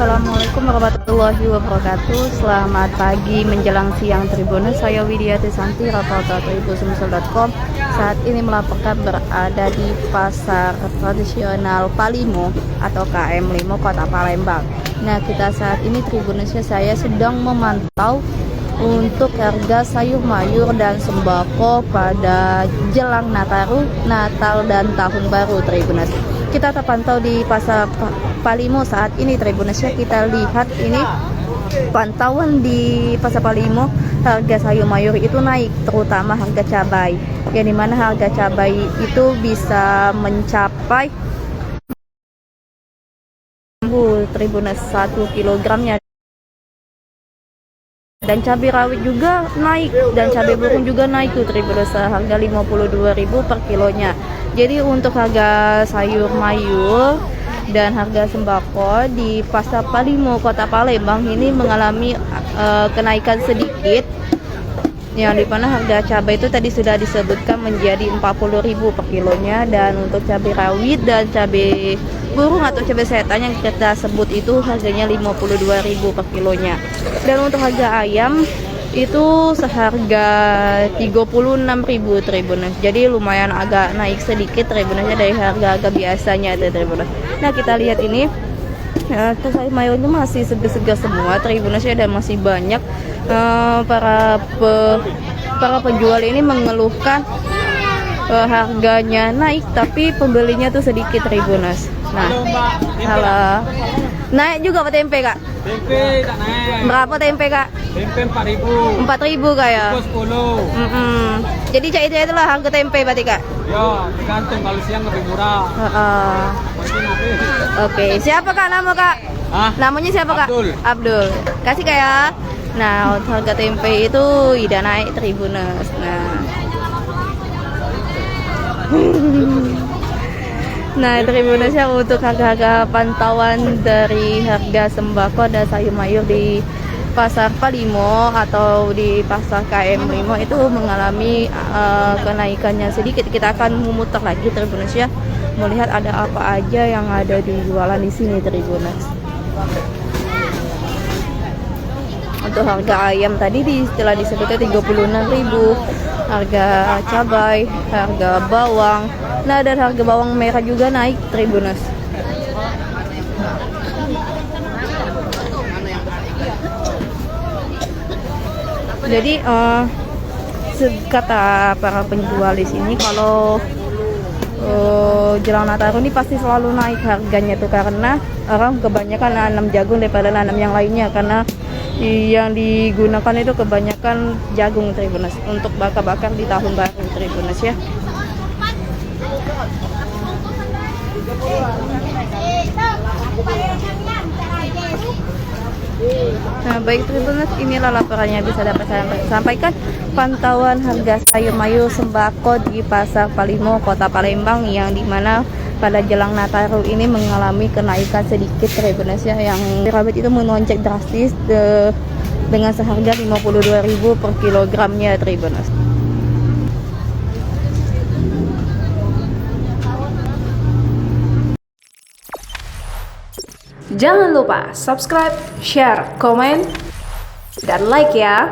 Assalamualaikum warahmatullahi wabarakatuh. Selamat pagi menjelang siang Tribuners. Saya Widiati Santi, raportor.ibu-sumsel.com. Saat ini melaporkan berada di pasar tradisional Palimo atau KM Limo Kota Palembang. Nah, kita saat ini Tribuners, saya sedang memantau untuk harga sayur mayur dan sembako pada jelang Natal dan Tahun Baru Tribuners. Kita terpantau di pasar Palimo saat ini Tribuners. Kita lihat ini pantauan di pasar Palimo, harga sayur mayur itu naik, terutama harga cabai, yang dimana harga cabai itu bisa mencapai Tribuners 1 kilogramnya. Dan cabai rawit juga naik, dan cabai burung juga naik tuh Tribuners, harga 52.000 per kilonya. Jadi untuk harga sayur mayur dan harga sembako di pasar Palimo Kota Palembang ini mengalami kenaikan sedikit, yang dimana harga cabai itu tadi sudah disebutkan menjadi 40.000 per kilonya, dan untuk cabai rawit dan cabai burung atau cabai setan yang kita sebut itu harganya 52.000 per kilonya. Dan untuk harga ayam itu seharga 36.000 Tribuners. Jadi lumayan agak naik sedikit Tribuners dari harga biasanya Tribuners. Nah, kita lihat ini sayur mayurnya masih segar-segar semua Tribuners, dan masih banyak para penjual ini mengeluhkan harganya naik tapi pembelinya tuh sedikit Tribuners. Nah, halo. Naik juga Pak tempe, Kak? Tempe tak naik. Berapa tempe, Kak? Tempe 4.000. 4.000 Kak ya? 10. Jadi itulah harga tempe berarti, Kak? Ya, tergantung, kalau siang lebih murah. Oke, siapa Kak nama Kak? Namanya siapa Kak? Abdul. Kasih Kak ya. Nah, harga tempe itu udah naik Tribuners. Nah, Tribuners, untuk harga-harga pantauan dari harga sembako dan sayur mayur di pasar Palimo atau di pasar KM Limo itu mengalami kenaikannya sedikit. Kita akan memutar lagi Tribuners, melihat ada apa aja yang ada di jualan di sini Tribuners. Untuk harga ayam tadi setelah disebutnya 36.000, harga cabai, harga bawang. Nah, dan harga bawang merah juga naik Tribuners. Jadi kata para penjual di sini, kalau jelang Natal ini pasti selalu naik harganya tuh, karena orang kebanyakan nanam jagung daripada nanam yang lainnya, karena yang digunakan itu kebanyakan jagung Tribuners untuk bakar-bakar di tahun baru Tribuners ya. Nah, baik Tribuners, inilah laporannya bisa dapat saya sampaikan pantauan harga sayur mayur sembako di pasar Palimo Kota Palembang, yang dimana pada jelang Nataru ini mengalami kenaikan sedikit Tribuners ya, yang rawit itu melonjak drastis dengan seharga 52.000 per kilogramnya Tribuners. Jangan lupa subscribe, share, komen, dan like ya.